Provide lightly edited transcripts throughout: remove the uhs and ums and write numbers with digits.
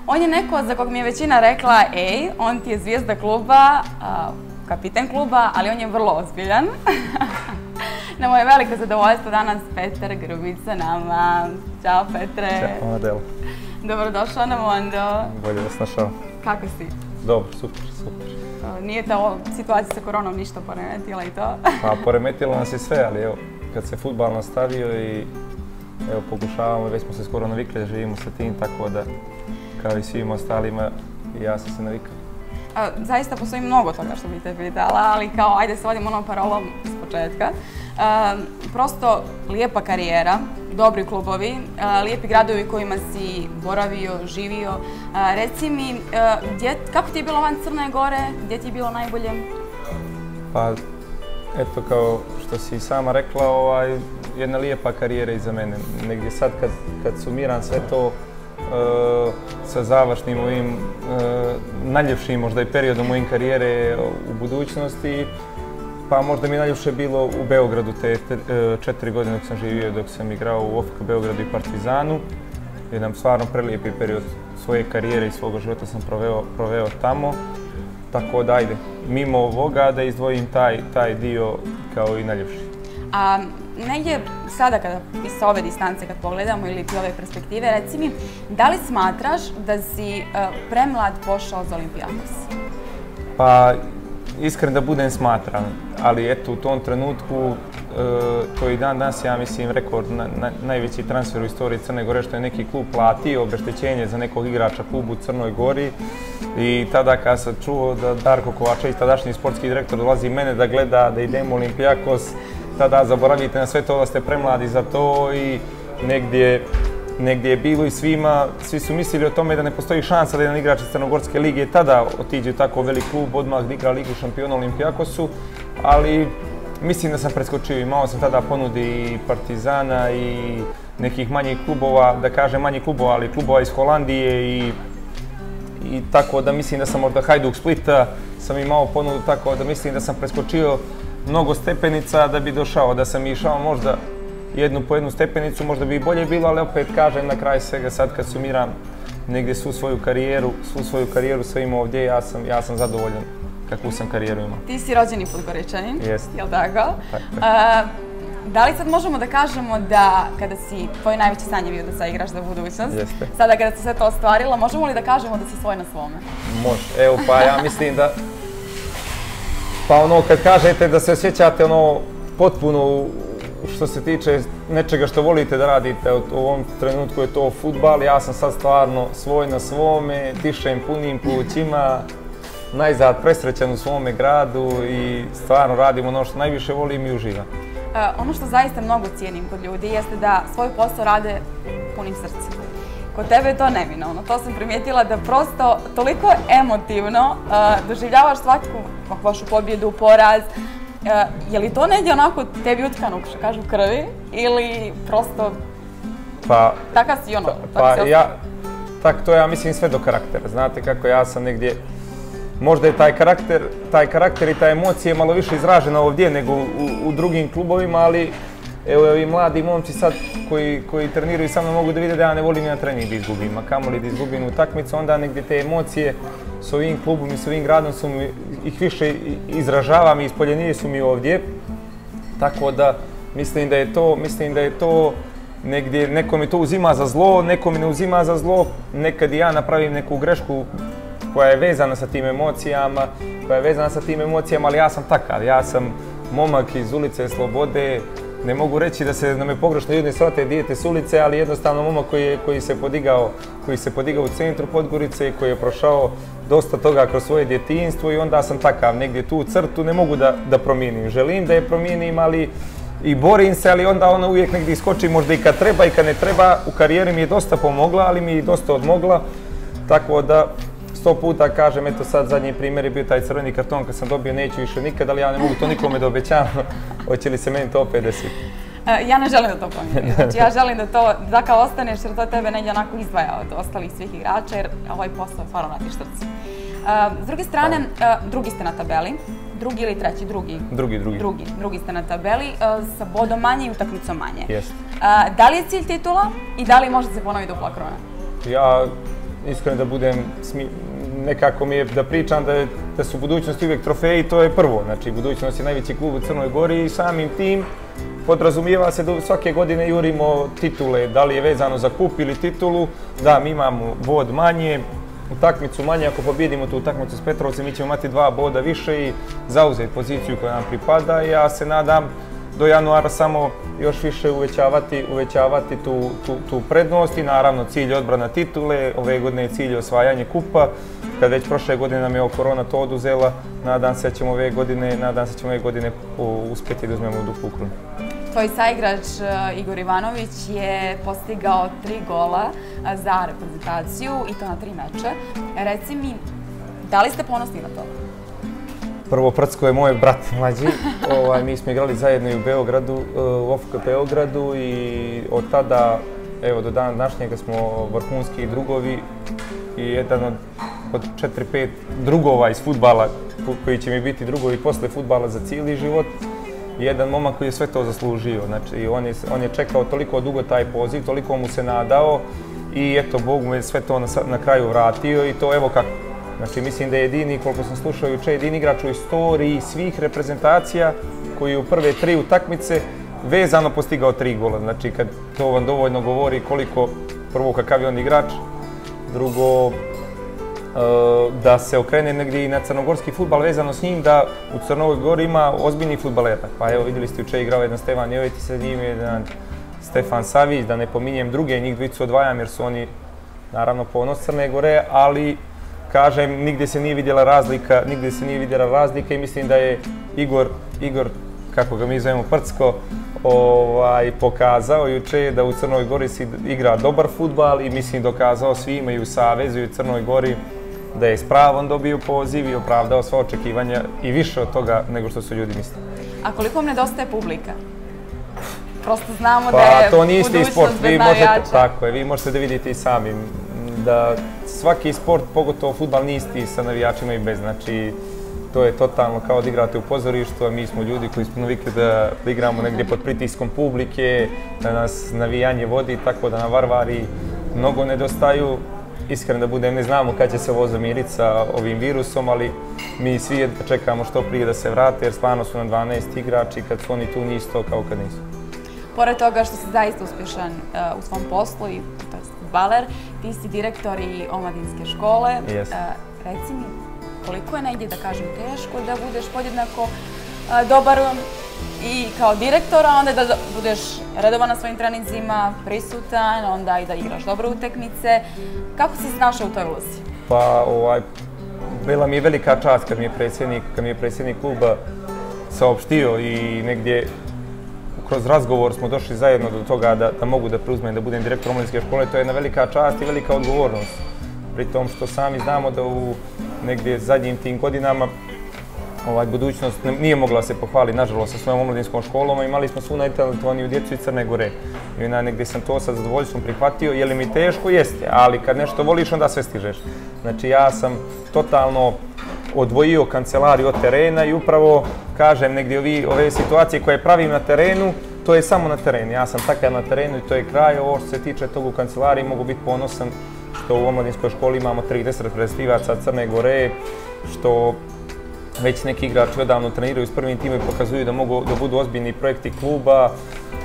On je neko za kog mi je većina rekla, ej, on ti je zvijezda kluba, kapiten kluba, ali on je vrlo ozbiljan. Na moje veliko zadovoljstvo danas Petar Grubić sa nama. Ćao Petre. Ćao Adel. Dobrodošao na Mondo. Bolje vas našao. Kako si? Dobro, super. Nije ta situacija sa koronom ništa poremetila i to? Pa poremetilo nas je sve, ali evo, kad se fudbal nastavio i evo pokušavamo, već smo se skoro navikli da živimo sa tim, tako da kao i svim ostalima i ja sam se navikao. Zaista postoji mnogo toga što bih te pitala, ali kao ajde se vodimo onom parolom iz početka. Prosto lijepa karijera, dobri klubovi, lijepi gradovi kojima si boravio, živio. Reci mi, kako ti je bilo van Crne Gore, gdje ti je bilo najbolje? Pa, eto kao što si sama rekla, jedna lijepa karijera iza mene. Negdje sad kad sumiram sve to sa završnim ovim najljepšim možda i periodom mojim karijere u budućnosti, pa možda mi najljepše bilo u Beogradu te 4 godine dok sam živio, dok sam igrao u OFK Beogradu i Partizanu. Jedan stvarno prelijepi period svoje karijere i svoga života sam proveo tamo. Tako da ajde, mimo ovoga da izdvojim taj dio kao i najljepši. A negdje sada kada sa ove distance kad pogledamo ili ti ove perspektive, reci mi, da li smatraš da si premlad pošao za Olimpijakos? Pa, iskren da budem smatram, ali eto u tom trenutku to je i dan danas, ja mislim, rekord najveći transfer u istoriji Crne Gore, što je neki klub platio obeštećenje za nekog igrača klubu u Crnoj Gori. I tada kad sam čuo da Darko Kovačević, tadašnji sportski direktor, dolazi mene da gleda da idemo u Olimpijakos, tada zaboravite na sve to da ste premladi za to i negdje je bilo i svi su mislili o tome da ne postoji šansa da jedan igrač iz Crnogorske lige tada otiđe u tako velik klub, odmah da igra Ligu šampiona u Olimpijakosu, ali mislim da sam preskočio. Imao sam tada ponudi i Partizana i nekih manjih klubova, da kažem manjih klubova, ali klubova iz Holandije i tako da mislim da sam možda Hajduk Splita sam imao ponudu, tako da mislim da sam preskočio mnogo stepenica da bi došao, da sam išao možda jednu po jednu stepenicu, možda bi i bolje bilo, ali opet kažem na kraju svega sad kad sumiram negdje svu svoju karijeru sve imao ovdje, ja sam zadovoljan kakvu sam karijeru imao. Ti si rođeni Podgoričanin, Jeste. jel' tako? Tako. Da li sad možemo da kažemo da kada si, tvoj najveći san je bio da sad igraš za budućnost, Jeste. Sada kada se sve to ostvarilo, možemo li da kažemo da si svoj na svome? Može, evo pa ja mislim da, pa ono kad kažete da se osjećate ono potpuno što se tiče nečega što volite da radite, u ovom trenutku je to fudbal, ja sam sad stvarno svoj na svome, dišem punim plućima, najzad presrećan u svome gradu i stvarno radim ono što najviše volim i uživam. Ono što zaista mnogo cijenim kod ljudi jeste da svoj posao rade punim srcem. Kod tebe je to neminovno. To sam primijetila da prosto toliko emotivno doživljavaš svaku vašu pobjedu, poraz. Je li to negdje onako tebi utkano, što kažu, krvi ili prosto takav si ono? To ja mislim sve do karaktera. Znate kako ja sam negdje, možda je taj karakter i ta emocija malo više izražena ovdje nego u drugim klubovima, ali evo ovi mladi momci sad koji treniraju sa mnom mogu da vide da ja ne volim na trening da izgubim, a kamoli da izgubim utakmicu, onda negdje te emocije s ovim klubom i s ovim gradom ih više izražavam i ispoljenije su mi ovdje. Tako da mislim da je to negdje, neko mi to uzima za zlo, neko mi ne uzima za zlo, nekad i ja napravim neku grešku koja je vezana sa tim emocijama, ali ja sam takav, ja sam momak iz ulice Slobode, ne mogu reći da me pogrešno ljudi shvate dijete s ulice, ali jednostavno momak koji se podigao u centru Podgorice i koji je prošao dosta toga kroz svoje djetinjstvo i onda sam takav, negdje tu crtu ne mogu da promijenim. Želim da je promijenim, ali i borim se, ali onda ona uvijek negdje iskoči, možda i kad treba i kad ne treba. U karijeri mi je dosta pomogla, ali mi je i dosta odmogla, tako da 100 puta kažem, eto sad zadnji primjer je bio taj crveni karton kad sam dobio, neću više nikad, ali ja ne mogu to nikome da obećavam, hoće li se meni to opet desiti. Ja ne želim da to promijeni, znači ja želim da to, da kao ostaneš jer to tebe negdje onako izdvaja od ostalih svih igrača jer ovaj posao stvarno radiš srce. S druge strane, drugi ste na tabeli, drugi ili treći, drugi ste na tabeli sa bodom manje i utakmicom manje. Jest. Da li je cilj titula i da li može se ponoviti dupla kruna? iskreno da budem, nekako mi je da pričam da su budućnosti uvijek trofeji, to je prvo. Znači, budućnost je najveći klub u Crnoj Gori i samim tim podrazumijeva se da svake godine jurimo titule, da li je vezano za kup ili titulu. Da, mi imamo bod manje, utakmicu manje, ako pobjedimo tu utakmicu s Petrovcem, mi ćemo imati 2 boda više i zauzeti poziciju koja nam pripada. Ja se nadam do januara samo još više uvećavati tu prednost i naravno cilj je odbrana titule, ove godine je cilj osvajanje kupa. Kad već prošle godine nam je korona to oduzela, nadam se da ćemo ove godine uspjeti da uzmemo duplu krunu. Tvoj saigrač Igor Ivanović je postigao 3 gola za reprezentaciju i to na 3 meča. Reci mi, da li ste ponosni na to? Prvo, Prcko je moj brat mlađi. Mi smo igrali zajedno i u Beogradu, u OFK Beogradu i od tada, evo do dana današnjega smo vrhunski drugovi i jedan od 4-5 drugova iz fudbala koji će mi biti drugovi posle fudbala za cijeli život. Jedan momak koji je sve to zaslužio. Znači, on je čekao toliko dugo taj poziv, toliko mu se nadao i eto, Bog mu je sve to na kraju vratio i to evo kako. Znači, mislim da je jedini, koliko sam slušao juče, jedini igrač u istoriji svih reprezentacija koji je u prve 3 utakmice vezano postigao 3 gola. Znači, kad to vam dovoljno govori koliko, prvo, kakav je on igrač, drugo, da se okrene negdje i na crnogorski fudbal vezano s njim, da u Crnoj Gori ima ozbiljnih fudbalera. Pa evo, vidjeli ste juče igrao jedan Stefan Jovetic sa njim, jedan Stefan Savić, da ne pominjem druge, njih dvojicu odvajam jer su oni naravno ponos Crne Gore, ali kažem, nigdje se nije vidjela razlika i mislim da je Igor, kako ga mi zovemo Prcko, pokazao juče da u Crnoj Gori se igra dobar fudbal i mislim dokazao svima i u Savezu i u Crnoj Gori da je s pravom dobio poziv i opravdao sva očekivanja i više od toga nego što su ljudi mislili. A koliko vam nedostaje publika? Prosto znamo da je budućnost bez navijača. Tako je, vi možete da vidite i sami da svaki sport, pogotovo fudbal, nije isti sa navijačima i bez. Znači, to je totalno kao da igrate u pozorištu, a mi smo ljudi koji smo navikli da igramo negdje pod pritiskom publike, da nas navijanje vodi, tako da nam Varvari mnogo nedostaju. Iskreno da budem, ne znamo kad će se ovo zamiriti sa ovim virusom, ali mi svi čekamo što prije da se vrate, jer stvarno su nam 12 igrači, kad su oni tu nije isto kao kad nisu. Pored toga što si zaista uspješan u svom poslu, i to je fudbaler, ti si direktor i omladinske škole. Reci mi, koliko je negdje, da kažem, teško da budeš podjednako dobar i kao direktor, a onda da budeš redovan na svojim treninzima, prisutan, onda i da igraš dobre utakmice. Kako si se našao u toj ulozi? Pa, bila mi je velika čast kad mi je predsjednik kluba saopštio i negdje kroz razgovor smo došli zajedno do toga da mogu da preuzmem da budem direktor omladinske škole. To je jedna velika čast i velika odgovornost. Pri tom što sami znamo da u negdje zadnjim tim godinama budućnost nije mogla se pohvaliti, nažalost, sa svojom omladinskom školom, a imali smo svu najtalentovaniju djecu iz Crne Gore. I negdje sam to sa zadovoljstvom prihvatio. Je li mi teško? Jeste, ali kad nešto voliš, onda sve stižeš. Znači, ja sam totalno odvojio kancelariju od terena i upravo, kažem, negdje ove situacije koje pravim na terenu, to je samo na terenu. Ja sam takav na terenu i to je kraj. Ovo što se tiče toga u kancelariji, mogu biti ponosan što u omladinskoj školi imamo 30 reprezentativaca Crne Gore, što već neki igrači odavno treniraju s prvim timom i pokazuju da mogu da budu ozbiljni projekti kluba,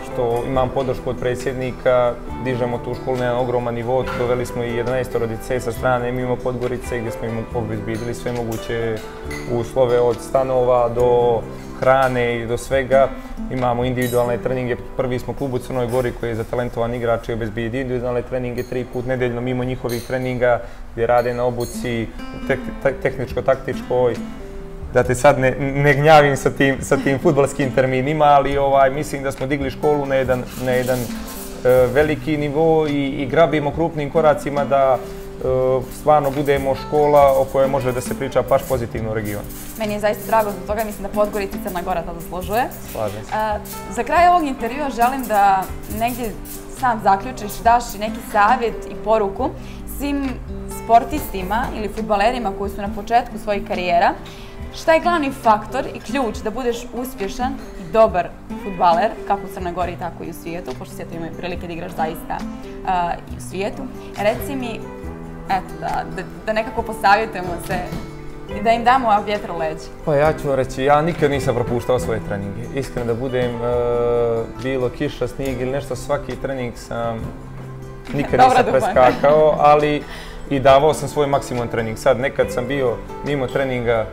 što imam podršku od predsjednika, dižemo tu školu na jedan ogroman nivo, doveli smo i 11 rodice sa strane mimo Podgorice gdje smo im obezbedili sve moguće uslove od stanova do hrane i do svega. Imamo individualne treninge, prvi smo klub u Crnoj Gori koji je za talentovan igrač i obezbedio individualne treninge 3 puta nedeljno mimo njihovih treninga gdje rade na obuci, tehničko-taktičkoj. Da te sad ne gnjavim sa tim fudbalskim terminima, ali mislim da smo digli školu na jedan veliki nivo i grabimo krupnim koracima da stvarno budemo škola o kojoj može da se priča baš pozitivno u regionu. Meni je zaista drago zbog toga, mislim da Podgorica i Crna Gora to zaslužuje. Slažem se. Za kraj ovog intervjua želim da negdje sam zaključiš, daš neki savjet i poruku svim sportistima ili fudbalerima koji su na početku svojih karijera. Šta je glavni faktor i ključ da budeš uspješan i dobar fudbaler, kako u Crnoj Gori, tako i u svijetu, pošto svijetu imaju prilike da igraš zaista i u svijetu. Reci mi, eto, da nekako posavjetujemo se i da im damo vjetar u leđa. Pa ja ću reći, ja nikad nisam propuštao svoje treninge. Iskreno da budem, bilo kiša, snijeg ili nešto, svaki trening sam nikad nisam preskakao, ali i davao sam svoj maksimum trening. Sad nekad sam bio mimo treninga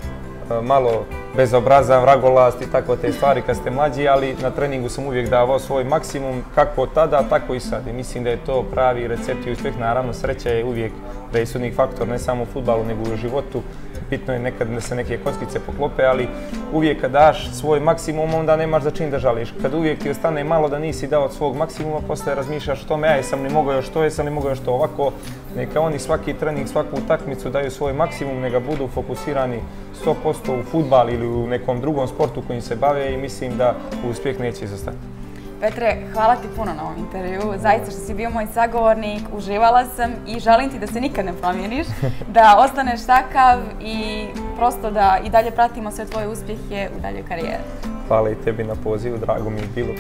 malo bezobrazan, vragolast i tako te stvari kad ste mlađi, ali na treningu sam uvijek davao svoj maksimum, kako tada, tako i sad. I mislim da je to pravi recept i uspjeh. Naravno, sreća je uvijek presudni faktor, ne samo u fudbalu, nego i u životu. Bitno je nekad da se neke kockice poklope, ali uvijek kad daš svoj maksimum, onda nemaš za čim da žališ. Kad uvijek ti ostane malo da nisi dao od svog maksimuma, poslije razmišljaš o tome, jesam li mogao još to, jesam li mogao još to ovako. Neka oni svaki trening, svaku utakmicu daju svoj maksimum, neka budu fokusirani 100% u fudbal ili u nekom drugom sportu kojim se bave i mislim da uspjeh neće izostati. Petre, hvala ti puno na ovom intervju. Zaista što si bio moj sagovornik, uživala sam i želim ti da se nikad ne promijeniš, da ostaneš takav i prosto da i dalje pratimo sve tvoje uspjehe u daljoj karijeri. Hvala i tebi na pozivu, drago mi je bilo.